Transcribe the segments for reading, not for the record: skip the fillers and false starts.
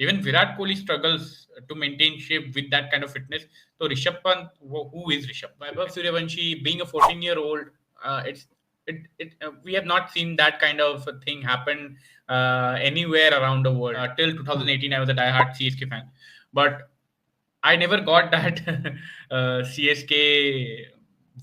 Even Virat Kohli struggles to maintain shape with that kind of fitness. So Rishabh Pant, who is Rishabh? Vaibhav Suryavanshi, being a 14-year-old, we have not seen that kind of a thing happen anywhere around the world. Till 2018, I was a diehard CSK fan, but I never got that CSK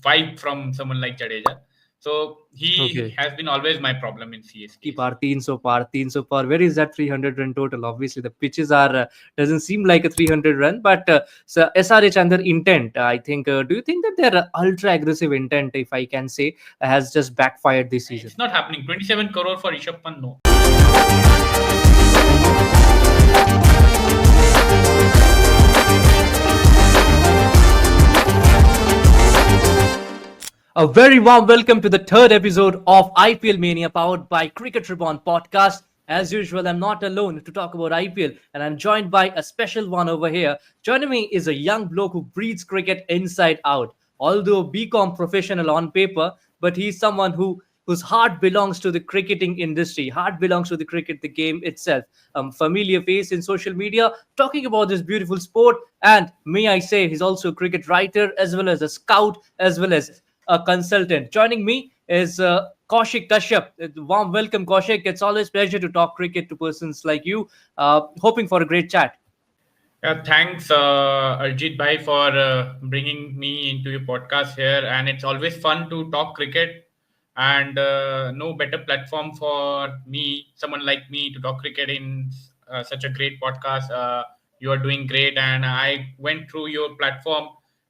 vibe from someone like Jadeja. So he Okay. has been always my problem in Ki CSK. par 300 par 300 par. Where is that 300 run total? Obviously, the pitches are doesn't seem like a 300 run, but so SRH and their intent. I think. Do you think that their ultra aggressive intent, if I can say, has just backfired this season? It's not happening. 27 crore for Rishabh Pant, no. A very warm welcome to the third episode of IPL Mania powered by Cricket Reborn Podcast. As usual, I'm not alone to talk about IPL, and I'm joined by a special one over here. Joining me is a young bloke who breathes cricket inside out. Although a BCom professional on paper, but he's someone whose heart belongs to the cricketing industry. Heart belongs to the cricket, the game itself. Familiar face in social media, talking about this beautiful sport. And may I say, he's also a cricket writer as well as a scout as well as a consultant. Joining me is Kaushik Kashyap. Warm welcome, Kaushik. It's always pleasure to talk cricket to persons like you. Hoping for a great chat. Thanks, Arjit Bhai, for bringing me into your podcast here. And it's always fun to talk cricket. And no better platform for me, someone like me, to talk cricket in such a great podcast. You are doing great. And I went through your platform.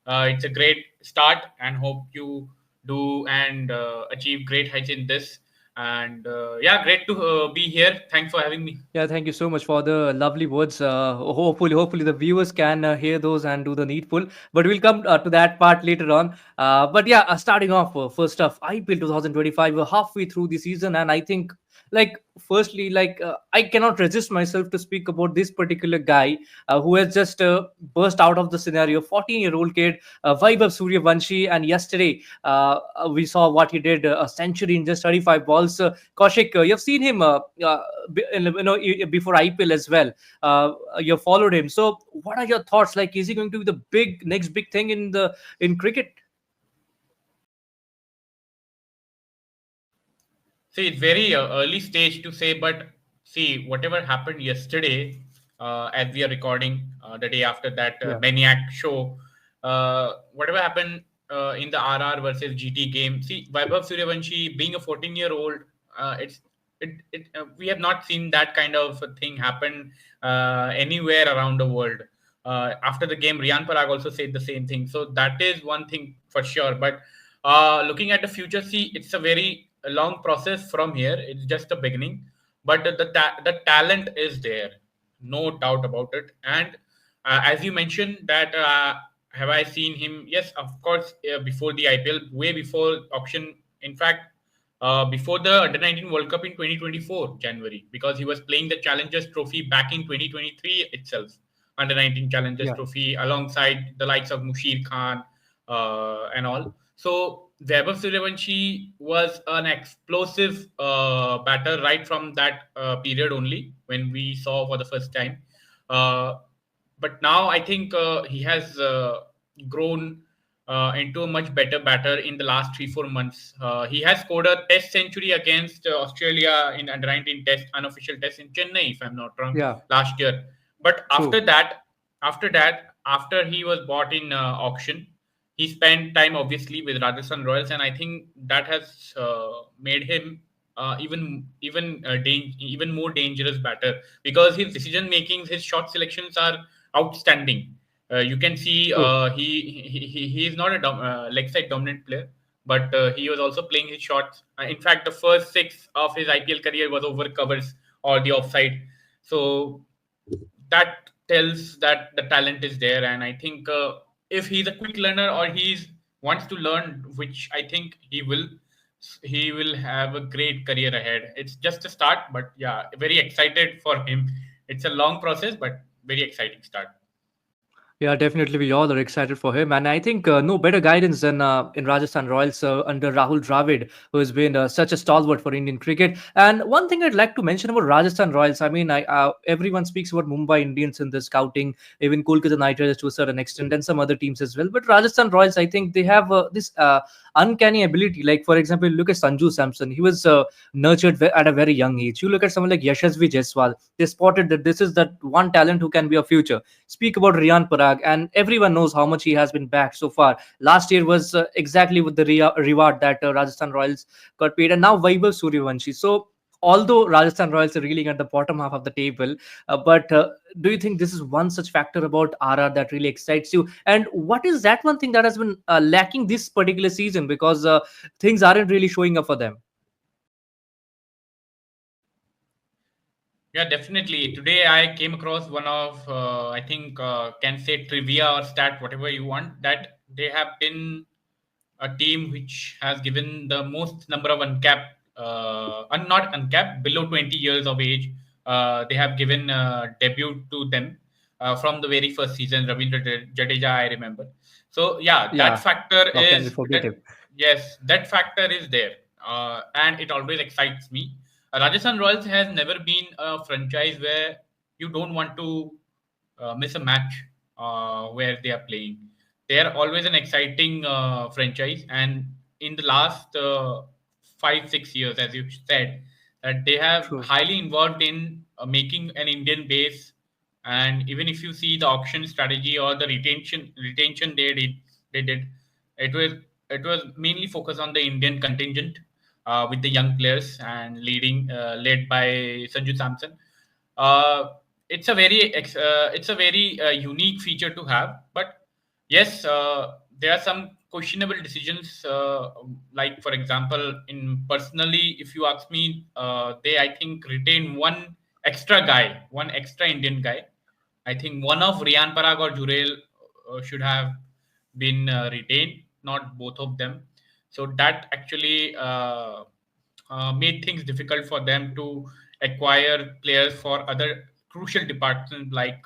It's a great start, and hope you do and achieve great heights in this. And yeah, great to be here. Thanks for having me. Yeah, thank you so much for the lovely words. Hopefully, the viewers can hear those and do the needful. But we'll come to that part later on. But yeah, starting off first off, IPL 2025. We're halfway through the season, and I think, like, firstly, I cannot resist myself to speak about this particular guy who has just burst out of the scenario. 14-year-old kid, Vaibhav Suryavanshi, and yesterday we saw what he did, a century in just 35 balls. Kaushik, you've seen him. Before IPL as well. You followed him. So, what are your thoughts? Like, is he going to be the next big thing in cricket? See, it's very early stage to say, but see, whatever happened yesterday, as we are recording the day after that Yeah. Maniac show, whatever happened in the RR versus GT game. See, Vaibhav Suryavanshi, being a 14-year-old, we have not seen that kind of a thing happen anywhere around the world. After the game, Riyan Parag also said the same thing. So that is one thing for sure. But looking at the future, see, it's a very long process from here. It's just the beginning, but the talent is there, no doubt about it. And as you mentioned, that have I seen him? Yes, of course. Before the IPL, way before auction. In fact, before the Under 19 World Cup in 2024 January, because he was playing the Challengers Trophy back in 2023 itself. Under 19 Challengers Yeah. Trophy alongside the likes of Mushir Khan and all. So Vaibhav Suryavanshi was an explosive batter right from that period only when we saw for the first time. Uh, but now I think he has grown into a much better batter in the last 3 4 months. He has scored a Test century against Australia in under 19 Test unofficial Test in Chennai, if I'm not wrong, Yeah. last year. But True. after he was bought in auction, he spent time obviously with Rajasthan Royals, and I think that has made him even more dangerous batter because his decision making, his shot selections are outstanding. You can see True. he is not a leg side dominant player, but he was also playing his shots. In fact, the first six of his IPL career was over covers or the offside. So that tells that the talent is there, and I think if he's a quick learner or he's wants to learn, which I think he will have a great career ahead. It's just a start, but yeah, very excited for him. It's a long process, but very exciting start. Yeah, definitely. We all are excited for him, and I think no better guidance than in Rajasthan Royals under Rahul Dravid, who has been such a stalwart for Indian cricket. And one thing I'd like to mention about Rajasthan Royals, I mean, everyone speaks about Mumbai Indians in the scouting, even Kolkata Knight Riders to a certain extent, and some other teams as well. But Rajasthan Royals, I think they have this uncanny ability. Like for example, look at Sanju Samson. He was nurtured at a very young age. You look at someone like Yashasvi Jaiswal. They spotted that this is that one talent who can be a future. Speak about Riyan Parag, and everyone knows how much he has been backed so far. Last year was exactly with the reward that Rajasthan Royals got paid, and now Vaibhav Suryavanshi. So, although Rajasthan Royals are reeling at the bottom half of the table, but do you think this is one such factor about RR that really excites you? And what is that one thing that has been lacking this particular season because things aren't really showing up for them? Yeah, definitely. Today I came across one of, I think, can say trivia or stat, whatever you want, that they have been a team which has given the most number of uncapped, not uncapped, below 20 years of age. They have given debut to them from the very first season. Ravindra Jadeja, I remember. So yeah, that Yeah, factor how can we is forget that. him? Yes, that factor is there, and it always excites me. Rajasthan Royals has never been a franchise where you don't want to miss a match where they are playing. They are always an exciting franchise, and in the last 5 6 years, as you said, that they have True. highly involved in making an Indian base. And even if you see the auction strategy or the retention they did, it was it was mainly focused on the Indian contingent with the young players and led by Sanju Samson. Uh, it's a very unique feature to have. But yes, there are some questionable decisions. Like for example, in personally, if you ask me, they I think retain one extra Indian guy. I think one of Riyan Parag or Jurel should have been retained, not both of them. So that actually made things difficult for them to acquire players for other crucial departments like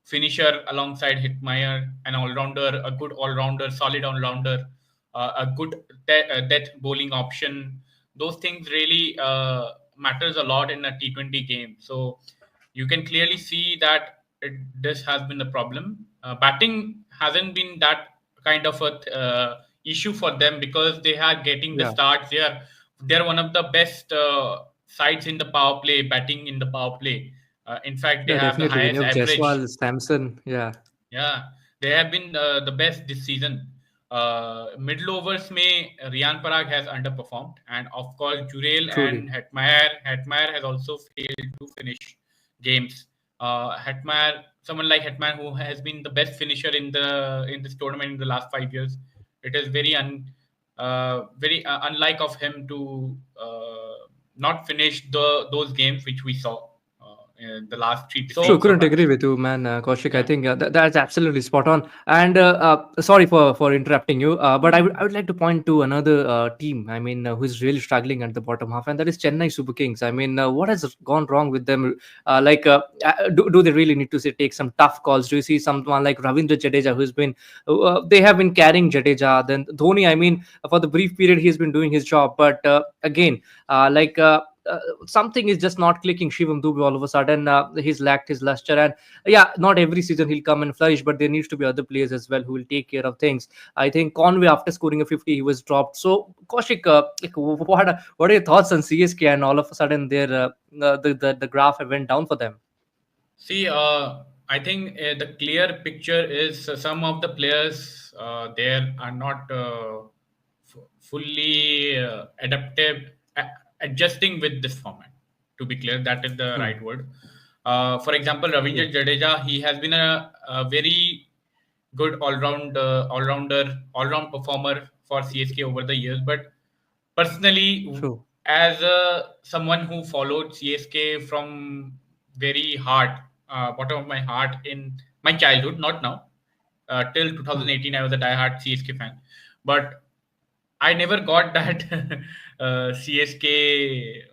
finisher alongside Hitmeyer, an all-rounder, a good all-rounder, solid all-rounder, a good death bowling option. Those things really matters a lot in a T20 game. So you can clearly see that this has been the problem. Batting hasn't been that kind of a issue for them because they are getting the Yeah, starts. They're one of the best sides in the power play, batting in the power play. In fact, they yeah, have the definitely. When you highest have average. Jaiswal, Samson, yeah, Yeah, they have been the best this season. Middle overs may Riyan Parag has underperformed, and of course Jurel truly. and Hetmeyer has also failed to finish games. Someone like Hetmeyer, who has been the best finisher in this tournament in the last 5 years, it is very unlike of him to not finish those games which we saw in the last three True, decisions of couldn't agree match. with you, man, Kaushik. I Yeah. think that's absolutely spot on. And sorry for interrupting you, but I would like to point to another team. I mean, who's really struggling at the bottom half, and that is Chennai Super Kings. I mean, what has gone wrong with them? Do they really need to say take some tough calls? Do you see someone like Ravindra Jadeja, who's been they have been carrying Jadeja, then Dhoni? I mean, for the brief period he's been doing his job, but again, like. Something is just not clicking. Shivam Dubey all of a sudden he's lacked his luster, and yeah, not every season he'll come and flourish, but there needs to be other players as well who will take care of things. I think Conway, after scoring a 50, he was dropped. So Kaushik, like, what are your thoughts on CSK, and all of a sudden their the graph went down for them? See, I think the clear picture is some of the players there are not fully adjusting with this format. To be clear, that is the Hmm. right word. For example, True. Ravindra Jadeja, he has been a very good all round performer for CSK over the years. But personally, True. as someone who followed CSK from very heart, bottom of my heart in my childhood, not now, till Hmm. 2018, I was a diehard CSK fan. But I never got that CSK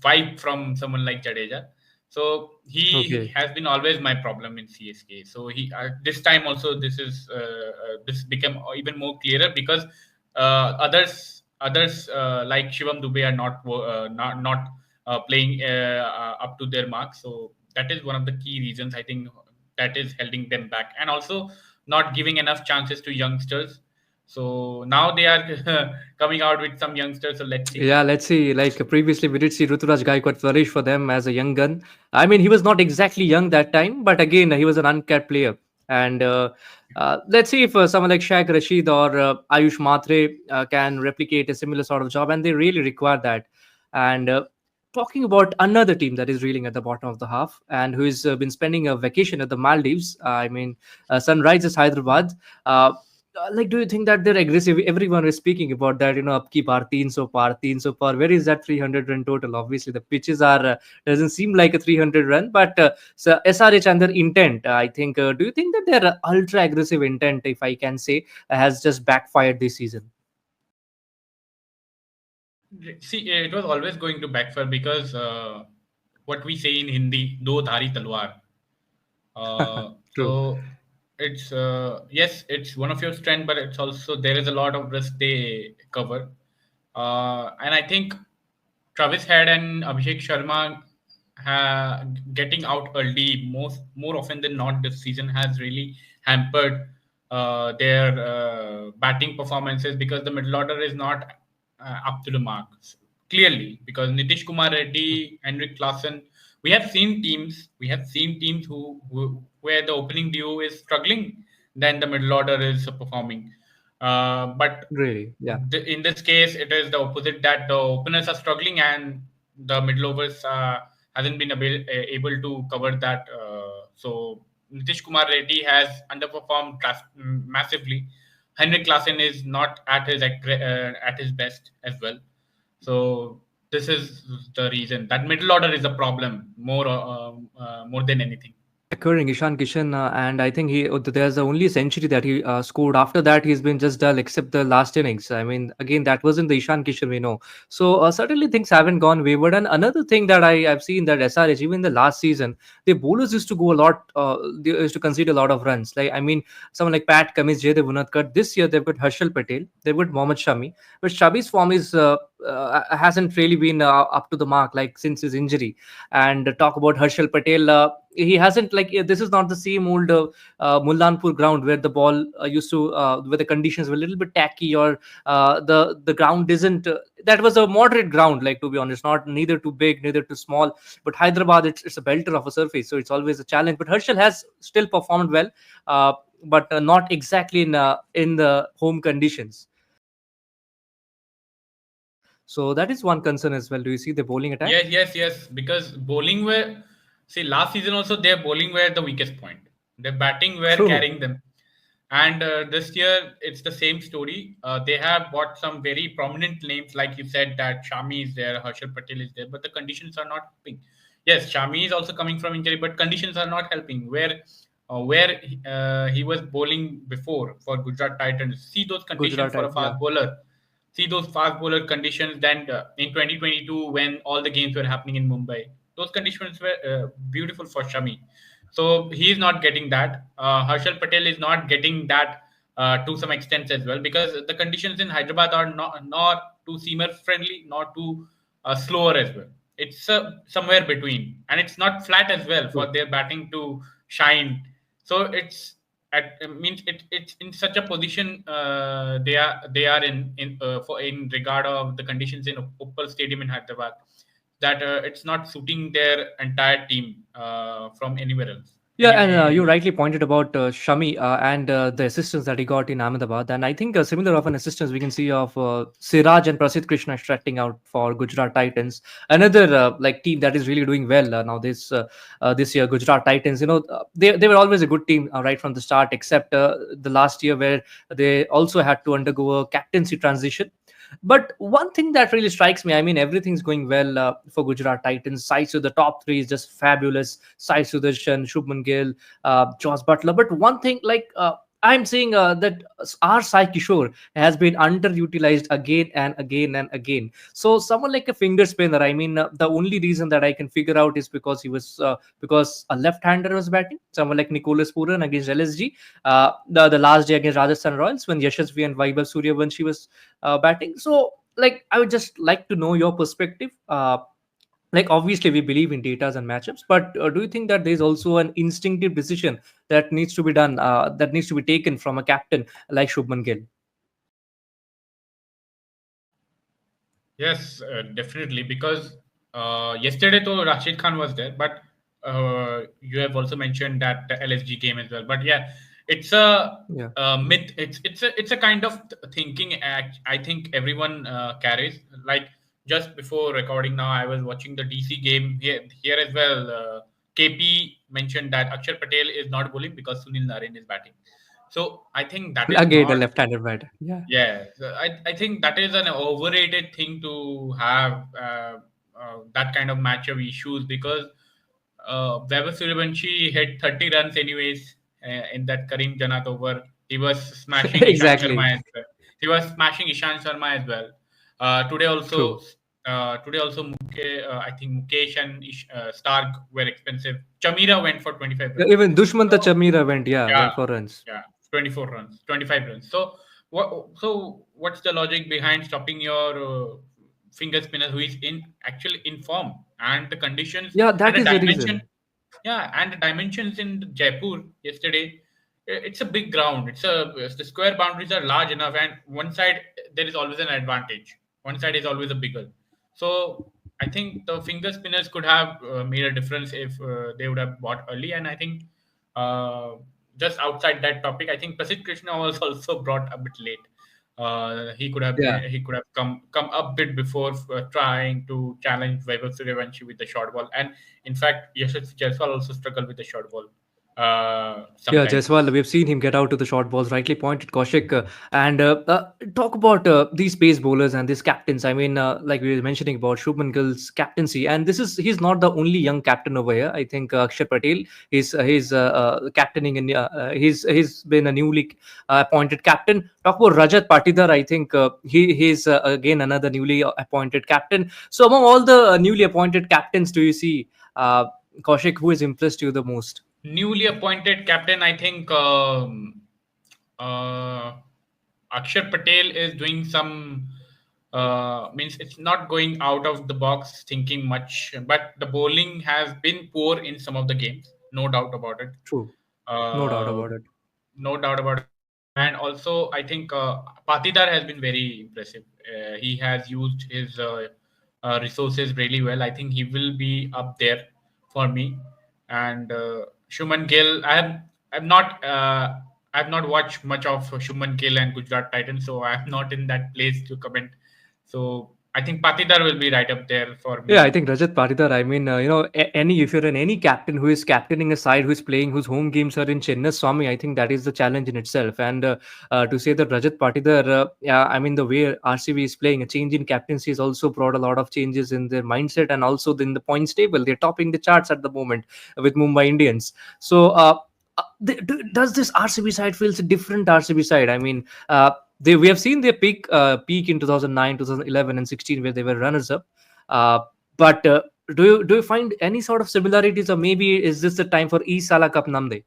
vibe from someone like Jadeja. So he Okay. has been always my problem in CSK. So he this time also this became even more clearer because others like Shivam Dubey are not playing up to their mark. So that is one of the key reasons I think that is holding them back, and also not giving enough chances to youngsters. So now they are coming out with some youngsters. So let's see. Yeah, let's see. Like previously, we did see Ruturaj Gaikwad flourish for them as a young gun. I mean, he was not exactly young that time, but again, he was an uncapped player. And let's see if someone like Shaq Rashid or Ayush Matre can replicate a similar sort of job, and they really require that. And talking about another team that is reeling at the bottom of the half and who has been spending a vacation at the Maldives, I mean, Sunrisers Hyderabad. Like, do you think that they're aggressive? Everyone is speaking about that, upkeep par 300 par. Where is that 300 run total? Obviously, the pitches are doesn't seem like a 300 run, but so SRH and their intent, I think. Do you think that their ultra aggressive intent, if I can say, has just backfired this season? See, it was always going to backfire because what we say in Hindi, do dhari talwar. True. So it's yes, it's one of your strength, but it's also there is a lot of risk they cover. And I think Travis Head and Abhishek Sharma getting out early more often than not this season has really hampered their batting performances because the middle order is not up to the mark clearly because Nitish Kumar Reddy, Henrik Klassen, we have seen teams who where the opening duo is struggling, then the middle order is performing. But Really? Yeah. in this case, it is the opposite that the openers are struggling and the middle overs hasn't been able to cover that. So Nitish Kumar Reddy has underperformed massively. Henrik Klassen is not at his best as well. So this is the reason that middle order is a problem more than anything. Occurring Ishan Kishan, and I think there's the only century that he scored. After that, he's been just dull, except the last innings. I mean, again, that wasn't the Ishan Kishan we know. So certainly things haven't gone wayward. And another thing that I've seen that SRH, even the last season, the bowlers used to go a lot. They used to concede a lot of runs. Like, I mean, someone like Pat Cummins, Jaydev Unadkat. This year they've got Harshal Patel, they've got Mohammad Shami, but Shami's form is hasn't really been up to the mark, like since his injury. And talk about Harshal Patel. He hasn't, like, this is not the same old Mullanpur ground where the ball used to where the conditions were a little bit tacky, or the ground isn't that was a moderate ground, like, to be honest, not neither too big neither too small. But Hyderabad, it's a belter of a surface, so it's always a challenge. But Herschel has still performed well, but not exactly in the home conditions. So that is one concern as well. Do you see the bowling attack? Yes. Because bowling were see last season also their bowling were the weakest point. Their batting were True. carrying them, and this year it's the same story. They have bought some very prominent names, like you said that Shami is there, Harshal Patel is there, but the conditions are not helping. Yes, Shami is also coming from injury, but conditions are not helping. Where he was bowling before for Gujarat Titans, see those conditions Gujarat, for a yeah. fast bowler. See those fast bowler conditions. Then in 2022, when all the games were happening in Mumbai, those conditions were beautiful for Shami. So he is not getting that. Harshal Patel is not getting that to some extent as well because the conditions in Hyderabad are not too seamer friendly, not too slower as well. It's somewhere between, and it's not flat as well True. for their batting to shine. So it's in such a position they are in regard of the conditions in Uppal Stadium in Hyderabad that it's not suiting their entire team from anywhere else. Yeah, and you rightly pointed about Shami and the assistance that he got in Ahmedabad. And I think similar of an assistance we can see of Siraj and Prasidh Krishna extracting out for Gujarat Titans. Another like team that is really doing well now this year, Gujarat Titans. They were always a good team right from the start, except the last year where they also had to undergo a captaincy transition. But one thing that really strikes me, I mean, everything's going well for Gujarat Titans. Sides to the top three is just fabulous. Sai Sudarshan, Shubman Gill, Josh Butler. But one thing, like, I'm saying that our Sai Kishore has been underutilized again and again and again. So someone like a finger spinner, I mean, the only reason that I can figure out is because he was because a left-hander was batting. Someone like Nicholas Puran against LSG, the last day against Rajasthan Royals when Yashasvi and Vaibhav Suryavanshi was batting. So like I would just like to know your perspective. Like obviously we believe in datas and matchups, but do you think that there's also an instinctive decision that needs to be done, that needs to be taken from a captain like Shubman Gill? Yes, definitely. Because yesterday, though Rashid Khan was there, but you have also mentioned that the LSG game as well. But yeah, it's Yeah. a myth. It's a kind of thinking act. I think everyone carries. Like just before recording now, I was watching the DC game here as well. KP mentioned that Akshar Patel is not bowling because Sunil Narine is batting. So I think that is Again, a not. left-handed batter. Yeah. Yeah, so I think that is an overrated thing to have that kind of matchup issues because Vaibhav Suryavanshi hit 30 runs anyways in that Karim Janat over. He was smashing Ishan Exactly. Sharma as well. He was smashing Ishan Sharma as well. Today True. also, I think Mukesh and Stark were expensive. Chamira went for 25 Yeah, runs. even Dushmanta So Chamira went yeah, for runs. yeah, 24 runs, 25 runs. So what's the logic behind stopping your finger spinner who is in actually in form and the conditions Yeah, and that the is the dimension? reason. Yeah, and the dimensions in Jaipur yesterday, it's a big ground. The square boundaries are large enough, and one side there is always an advantage. One side is always a bigger. So I think the finger spinners could have made a difference if they would have bought early. And I think uh, just outside that topic, I think Prasid Krishna was also brought a bit late. Yeah. He could have come a bit before trying to challenge Vaibhav Suryavanshi with the short ball. And in fact, Yashasvi Jaiswal also struggled with the short ball Yeah, sometimes. Jaiswal, we've seen him get out to the short balls, rightly pointed, Kaushik. And talk about these pace bowlers and these captains. I mean, like we were mentioning about Shubman Gill's captaincy, and he's not the only young captain over here. I think Akshar Patel is captaining, and he's been a newly appointed captain. Talk about Rajat Patidar. I think he's again another newly appointed captain. So among all the newly appointed captains, do you see Kaushik, who has impressed you the most? Newly appointed captain, I think uh, Akshar Patel is doing some means it's not going out of the box thinking much, but the bowling has been poor in some of the games, no doubt about it. True. No doubt Uh, about it. no doubt about it. And also, I think Patidar has been very impressive. He has used his resources really well. I think he will be up there for me. And Shuman Gill, I've not watched much of Shuman Gill and Gujarat Titans, so I'm not in that place to comment. So I think Patidar will be right up there for Yeah, I me. think Rajat Patidar. I mean, any if you're any captain who is captaining a side who is playing whose home games are in Chennai Swami, I think that is the challenge in itself. And to say that Rajat Patidar, yeah, I mean the way RCB is playing, a change in captaincy has also brought a lot of changes in their mindset and also in the points table. They're topping the charts at the moment with Mumbai Indians. So. Does this RCB side feels a different RCB side? I mean, we have seen their peak in 2009, 2011, and 16 where they were runners up. Uh, but do you find any sort of similarities, or maybe is this the time for Sala Cup Namde?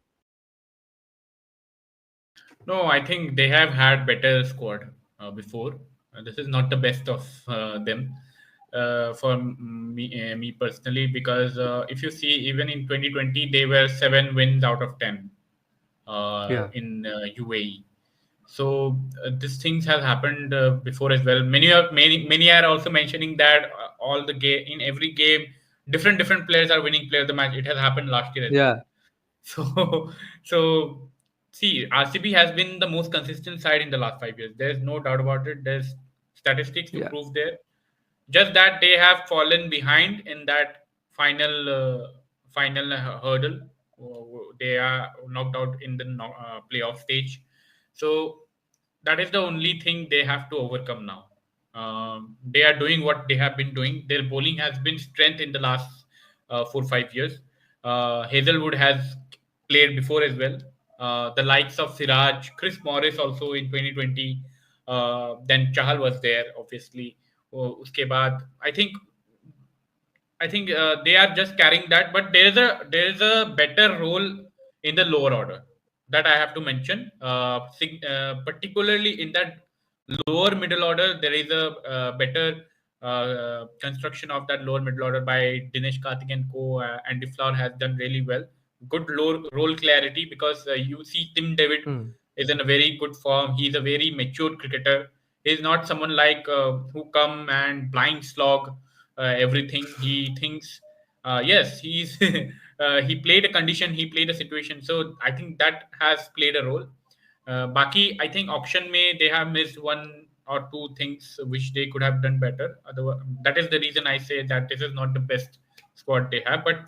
No, I think they have had better squad before. This is not the best of them for me personally because if you see, even in 2020, they were 7 wins out of 10 Yeah, in UAE. So these things have happened before as well. Many are also mentioning that all the game in every game, different players are winning player of the match. It has happened last year as well. yeah, So, so see, RCB has been the most consistent side in the last 5 years. There's no doubt about it. There's statistics to yeah, prove there. Just that they have fallen behind in that final hurdle. They are knocked out in the playoff stage. So that is the only thing they have to overcome now. They are doing what they have been doing. Their bowling has been strength in the last 4 5 years. Hazelwood has played before as well. The likes of Siraj, Chris Morris also in 2020. Then Chahal was there, obviously. Uske baad, I think they are just carrying that, but there is a better role in the lower order that I have to mention. Particularly in that lower middle order, there is a better construction of that lower middle order by Dinesh Karthik and co. Andy Flower has done really well. Good low role clarity because you see Tim David Hmm. is in a very good form. He's a very mature cricketer. He's not someone like who come and blind slog everything. He thinks, yes, he's he played a condition, he played a situation. So I think that has played a role. Baki, I think auction may they have missed one or two things which they could have done better. Otherwise, that is the reason I say that this is not the best squad they have, but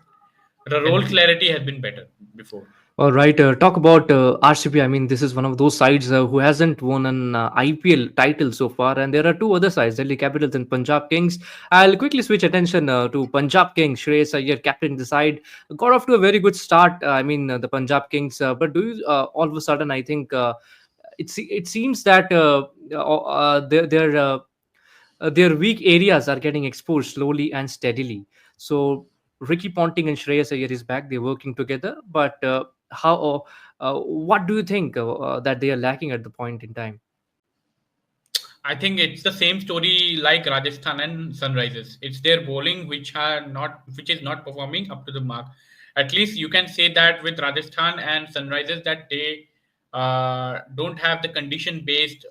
the role And clarity has been better before. all right, talk about RCB. I mean, this is one of those sides who hasn't won an IPL title so far, and there are two other sides, Delhi Capitals and Punjab Kings. I'll quickly switch attention to Punjab Kings. Shreyas Iyer, captain the side, got off to a very good start. I mean, the Punjab Kings. But do you all of a sudden, I think it seems that their weak areas are getting exposed slowly and steadily. So Ricky Ponting and Shreyas Iyer is back. They're working together. But what do you think that they are lacking at the point in time? I think it's the same story like Rajasthan and Sunrisers. It's their bowling which is not performing up to the mark. At least you can say that with Rajasthan and Sunrisers that they don't have the condition based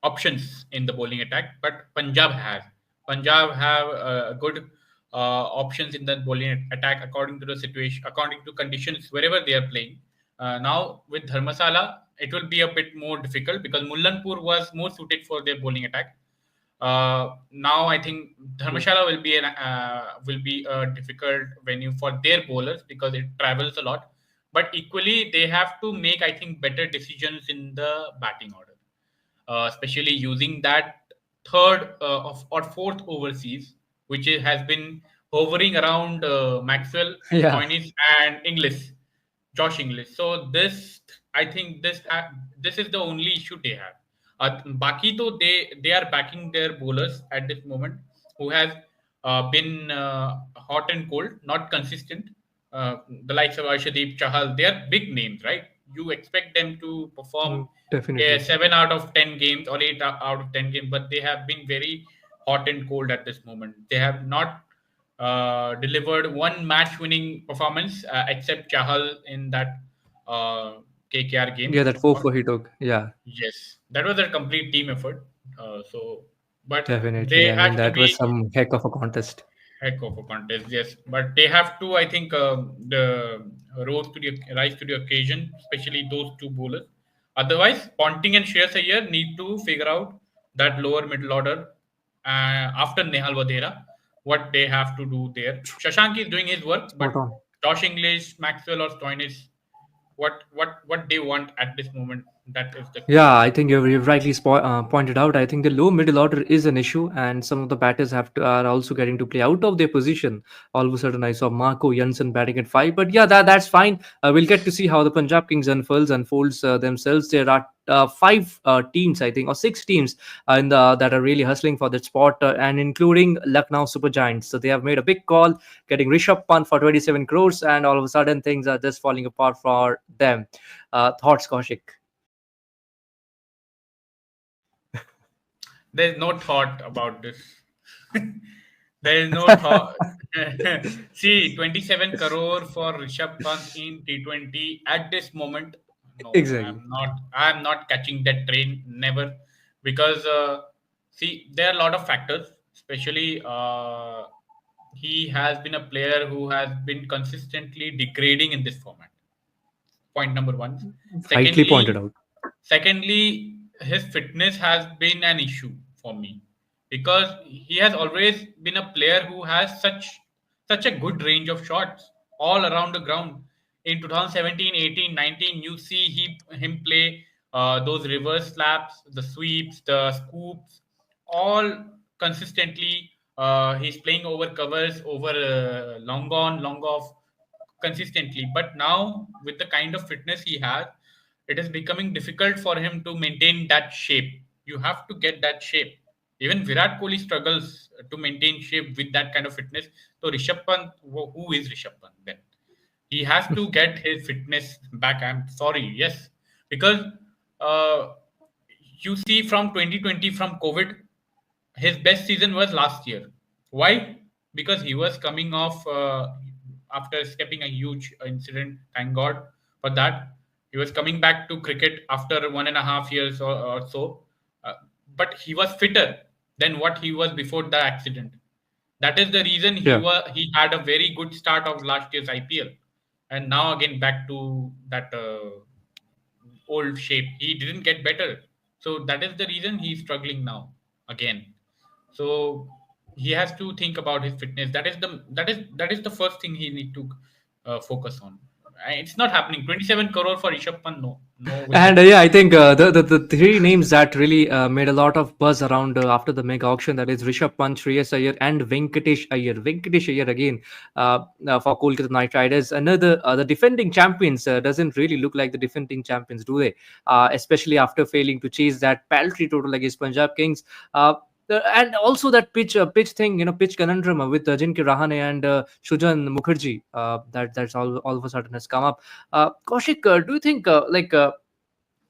options in the bowling attack, but Punjab has. Punjab have good options in the bowling attack according to the situation, according to conditions wherever they are playing. Now with Dharmasala, it will be a bit more difficult because Mullanpur was more suited for their bowling attack. Now I think Yes. Dharmashala will be a difficult venue for their bowlers because it travels a lot. But equally, they have to make I think better decisions in the batting order, especially using that third of or fourth overseas, which has been hovering around Maxwell, Yeah. Stoinis, and English, Josh English. So I think this is the only issue they have. Baki though they are backing their bowlers at this moment, who has been hot and cold, not consistent. The likes of Arshdeep Chahal, they are big names, right? You expect them to perform Definitely. 7 out of 10 games or 8 out of 10 games, but they have been very hot and cold at this moment. They have not delivered one match-winning performance except Chahal in that uh, KKR Yeah, game. that 4 he took. Yeah, Yes, that was a complete team effort. But definitely. they I mean, that actually was some heck of a contest. heck of a contest, yes. But they have to, I think, the rise to the occasion, especially those two bowlers. Otherwise, Ponting and Shreyas Iyer need to figure out that lower middle order after Nehal Vadera, what they have to do there. Shashank is doing his work, Spot but on. Josh English, Maxwell, or Stoinis, what they want at this moment, that is the Yeah, question. I think you've rightly pointed out. I think the low middle order is an issue, and some of the batters are also getting to play out of their position. All of a sudden, I saw Marco Janssen batting at five, but yeah, that's fine. We'll get to see how the Punjab Kings unfolds themselves. There are five teams, I think, or six teams that are really hustling for that spot, and including Lucknow Super Giants. So they have made a big call, getting Rishabh Pant for 27 crores, and all of a sudden things are just falling apart for them. Thoughts, Kaushik? There's no thought about this. There is no thought. See, 27 crore for Rishabh Pant in T20 at this moment. No, Exactly. I'm not catching that train. Never, because see, there are a lot of factors. Especially, he has been a player who has been consistently degrading in this format. Point number one. Rightly pointed Secondly, out. secondly, his fitness has been an issue for me because he has always been a player who has such a good range of shots all around the ground. In 2017, 18, 19, you see him play those reverse slaps, the sweeps, the scoops, all consistently. He's playing over covers, over long on, long off, consistently. But now, with the kind of fitness he has, it is becoming difficult for him to maintain that shape. You have to get that shape. Even Virat Kohli struggles to maintain shape with that kind of fitness. So Rishabh Pant, who is Rishabh Pant then? He has to get his fitness back. I'm sorry, yes, because uh, you see from 2020, from COVID, his best season was last year. Why? Because he was coming off after escaping a huge incident. Thank God for that. He was coming back to cricket after 1.5 years or so, uh, but he was fitter than what he was before the accident. That is the reason Yeah. he had a very good start of last year's IPL, and now again back to that old shape. He didn't get better, so that is the reason he's struggling now again. So he has to think about his fitness. That is the first thing he need to focus on. It's not happening. 27 crore for Rishabh Pant. No, no way. And yeah, I think the three names that really made a lot of buzz around after the mega auction, that is Rishabh Pant, Shreyas Iyer, and Venkatesh Iyer. Venkatesh Iyer again for Kolkata Knight Riders. Another the defending champions doesn't really look like the defending champions, do they? Especially after failing to chase that paltry total against Punjab Kings. And also that pitch thing, pitch conundrum with Ajinkya Rahane and Shujan Mukherjee. That's all of a sudden has come up. Kaushik, do you think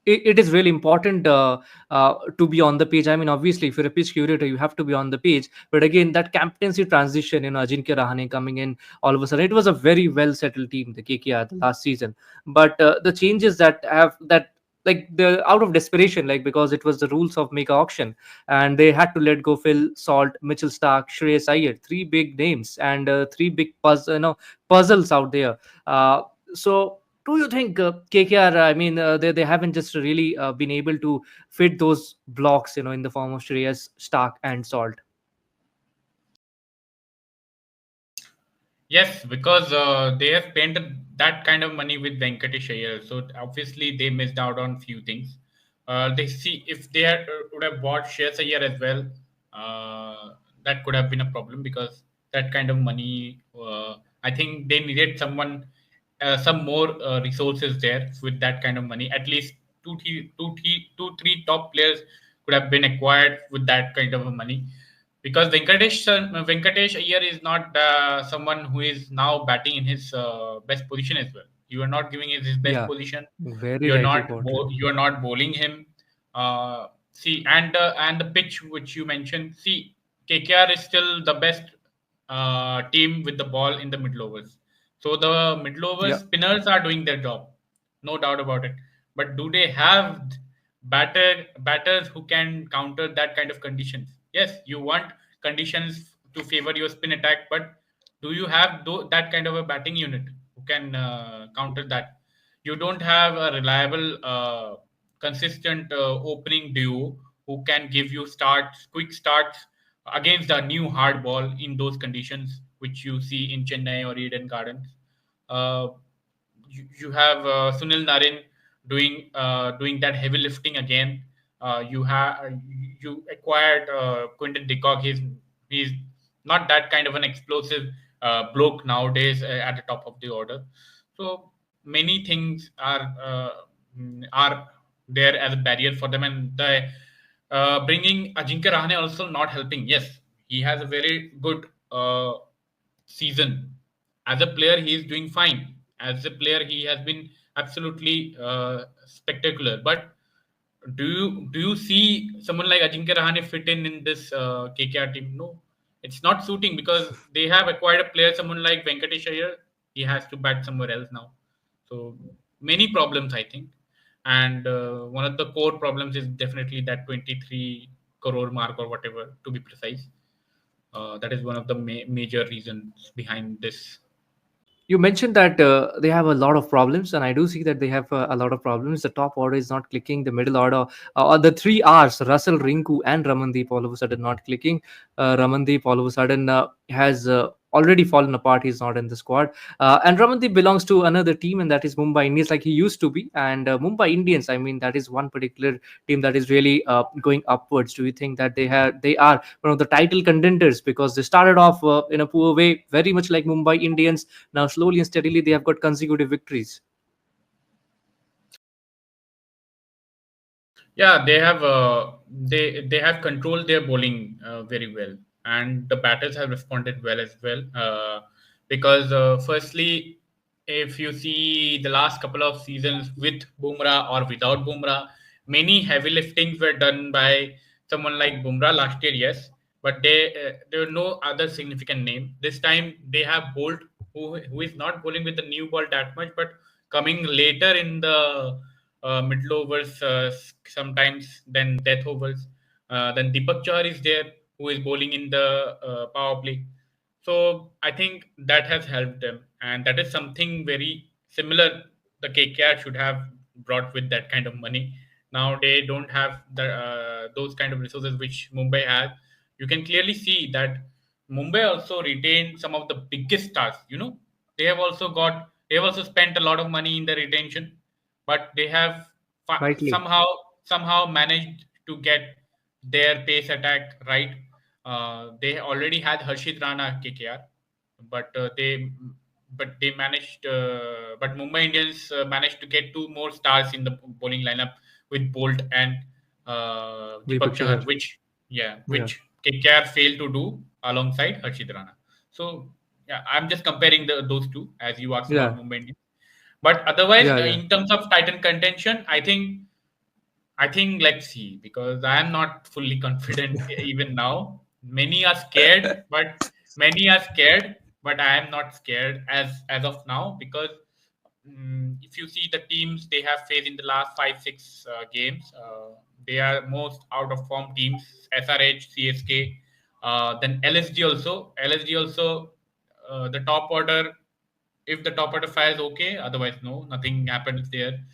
it is really important to be on the page? I mean, obviously, if you're a pitch curator, you have to be on the page. But again, that captaincy transition, Ajinkya Rahane coming in all of a sudden, it was a very well settled team, the KKR, the last season. But the changes that like the out of desperation, like because it was the rules of mega auction, and they had to let go Phil Salt, Mitchell Stark, Shreyas Iyer, three big names and three big puzzles out there. So do you think KKR, I mean, they haven't just really been able to fit those blocks, in the form of Shreyas, Stark, and Salt? Yes, because they have spent that kind of money with Venkatesh Iyer, so obviously they missed out on few things. They see if they would have bought Shreyas Iyer as well, that could have been a problem because that kind of money. I think they needed some more resources there with that kind of money. At least three top players could have been acquired with that kind of a money, because Venkatesh Iyer is not someone who is now batting in his best position as well. You are not giving his best Yeah, position. very rightly put. You are not bowling him. See, and the pitch which you mentioned. See, KKR is still the best team with the ball in the middle overs. So the middle overs Yeah. spinners are doing their job, no doubt about it. But do they have batters who can counter that kind of conditions? Yes, you want conditions to favor your spin attack, but do you have that kind of a batting unit who can counter that? You don't have a reliable, consistent opening duo who can give you quick starts against the new hard ball in those conditions which you see in Chennai or Eden Gardens. Uh, you have Sunil Narin doing that heavy lifting again. You acquired Quinton de Kock. He's not that kind of an explosive bloke nowadays at the top of the order. So many things are there as a barrier for them, and the bringing Ajinkya Rahane also not helping. Yes, he has a very good season. As a player, he is doing fine. As a player, he has been absolutely spectacular. But do you see someone like Ajinkya Rahane fit in this KKR team? No, it's not suiting because they have acquired a player, someone like Venkatesh Iyer. He has to bat somewhere else now. So many problems, I think, and one of the core problems is definitely that 23 crore mark or whatever, to be precise. That is one of the major reasons behind this. You mentioned that they have a lot of problems, and I do see that they have a lot of problems. The top order is not clicking. The middle order, or the three R's, Russell, Rinku, and Ramandeep, all of a sudden not clicking. Ramandeep, all of a sudden. has already fallen apart. He's not in the squad. And Ramandeep belongs to another team, and that is Mumbai Indians, like he used to be. And Mumbai Indians, I mean, that is one particular team that is really going upwards. Do you think that they are one of the title contenders, because they started off in a poor way, very much like Mumbai Indians? Now, slowly and steadily, they have got consecutive victories. Yeah, they have controlled their bowling very well, and the batters have responded well as well. Because firstly, if you see the last couple of seasons with Bumrah or without Bumrah, many heavy liftings were done by someone like Bumrah last year. Yes, but there were no other significant name. This time they have Bolt, who is not bowling with the new ball that much, but coming later in the middle overs, sometimes then death overs. Then Deepak Chahar is there, who is bowling in the power play. So I think that has helped them, and that is something very similar the KKR should have brought with that kind of money. Now they don't have those kind of resources which Mumbai has. You can clearly see that Mumbai also retained some of the biggest stars. They have also spent a lot of money in the retention, but they have Rightly. somehow managed to get their pace attack right. They already had Harshit Rana KKR, but they managed. But Mumbai Indians managed to get two more stars in the bowling lineup with Bolt and Deepak Deepak Chahar, Chahar. Yeah. which KKR failed to do alongside Harshit Rana. So yeah, I'm just comparing those two as you asked about Yeah. Mumbai Indians. But otherwise, Yeah. Yeah. in terms of Titan contention, I think let's see, because I am not fully confident even now. Many are scared, but I am not scared as of now, because if you see the teams they have faced in the last 5 6 games, they are most out of form teams. SRH, CSK, then LSG also. LSG also, the top order. If the top order fires, okay. Otherwise, no, nothing happens there.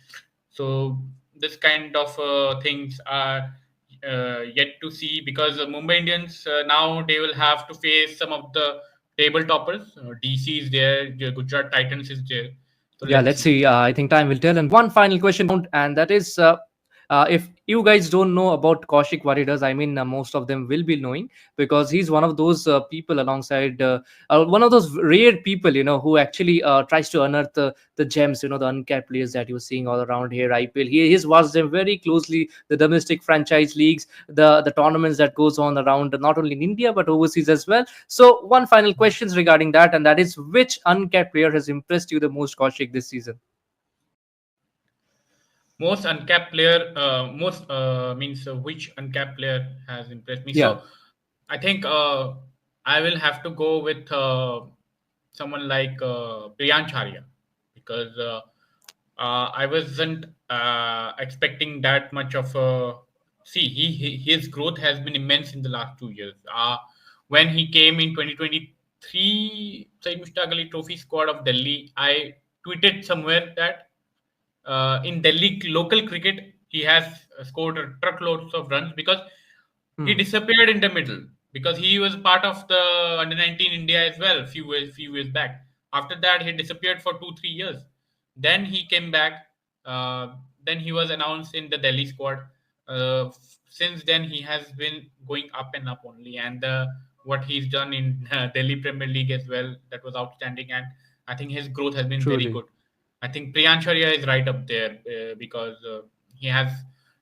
So this kind of things are yet to see, because Mumbai Indians, now they will have to face some of the table toppers. DC is there, the Gujarat Titans is there. So Yeah, let's let's see. see. I think time will tell. And one final question, and that is, if you guys don't know about Kaushik, what he does, I mean, most of them will be knowing, because he's one of those people alongside one of those rare people, who actually tries to unearth the gems, the uncapped players that you're seeing all around here. IPL, he's watched them very closely. The domestic franchise leagues, the tournaments that goes on around, not only in India but overseas as well. So, one final questions regarding that, and that is, which uncapped player has impressed you the most, Kaushik, this season? Most uncapped player, most means which uncapped player has impressed me. Yeah. So I think I will have to go with someone like Priyansh Arya, because I wasn't expecting that much of a. See, his growth has been immense in the last 2 years. When he came in 2023, Saeed Mushtaq Ali Trophy squad of Delhi, I tweeted somewhere that in Delhi local cricket, he has scored truckloads of runs, because he Hmm. disappeared in the middle, because he was part of the under 19 India as well few years back. After that, he disappeared for 2 3 years. Then he came back. Uh, then he was announced in the Delhi squad. Since then, he has been going up and up only, and what he's done in Delhi Premier League as well, that was outstanding, and I think his growth has been very Truly. good. I think Priyansh Arya is right up there, because he has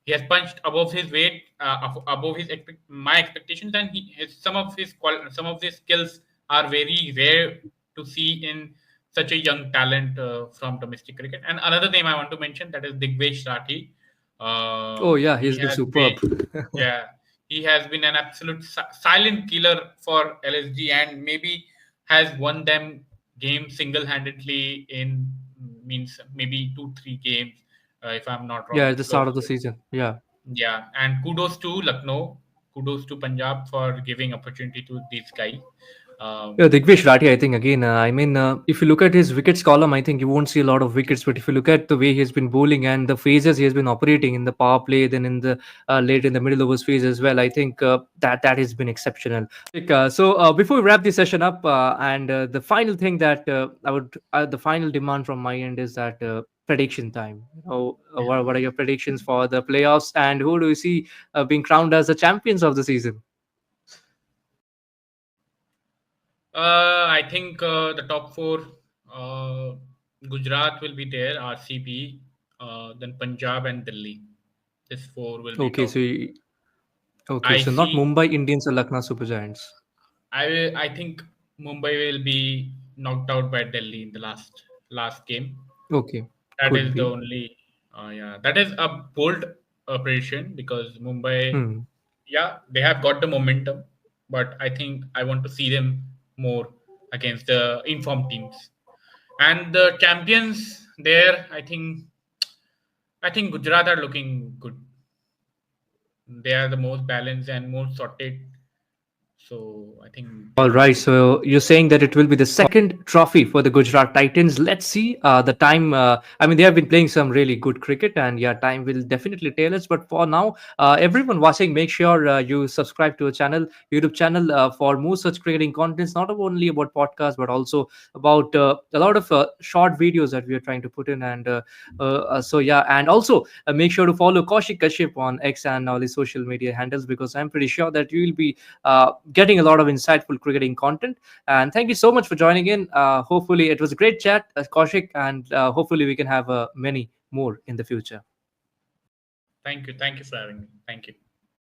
he has punched above his weight, above my expectations, and some of his skills are very rare to see in such a young talent from domestic cricket. And another name I want to mention, that is Digvesh Rathi. Oh yeah, He he's been has superb. been Yeah, he has been an absolute silent killer for LSG, and maybe has won them games single-handedly in, means maybe 2 3 games, if I'm not Yeah, wrong. at the start So of the season. Yeah. yeah, and kudos to Lucknow, kudos to Punjab for giving opportunity to these guys. Yeah, Um, Digvish Rathi, I think again. If you look at his wickets column, I think you won't see a lot of wickets. But if you look at the way he has been bowling and the phases he has been operating in the power play, then in the late in the middle overs phase as well, I think that has been exceptional. Before we wrap this session up, and the final thing that the final demand from my end is that prediction time. What are your predictions for the playoffs, and who do you see being crowned as the champions of the season? I think the top four, uh, Gujarat will be there, RCB, then Punjab and Delhi. This four will be Okay, top. okay, I so not see. Mumbai Indians or Lucknow Super Giants. I think Mumbai will be knocked out by Delhi in the last game. Okay, That could is the be. only. Yeah, that is a bold prediction because Mumbai, Hmm. yeah, they have got the momentum, but I think I want to see them more against the informed teams. And the champions there, I think Gujarat are looking good. They are the most balanced and most sorted. So I think they All will right, be. so you're saying that it will be the second trophy for the Gujarat Titans. Let's see the time. They have been playing some really good cricket, and yeah, time will definitely tell us. But for now, everyone watching, make sure you subscribe to a YouTube channel, for more such cricketing contents, not only about podcasts, but also about a lot of short videos that we are trying to put in. And also make sure to follow Kaushik Kashyap on X and all his social media handles, because I'm pretty sure that you will be getting a lot of insightful cricketing content. And thank you so much for joining in. Hopefully, it was a great chat, Kaushik, and hopefully, we can have many more in the future. Thank you. Thank you for having me. Thank you.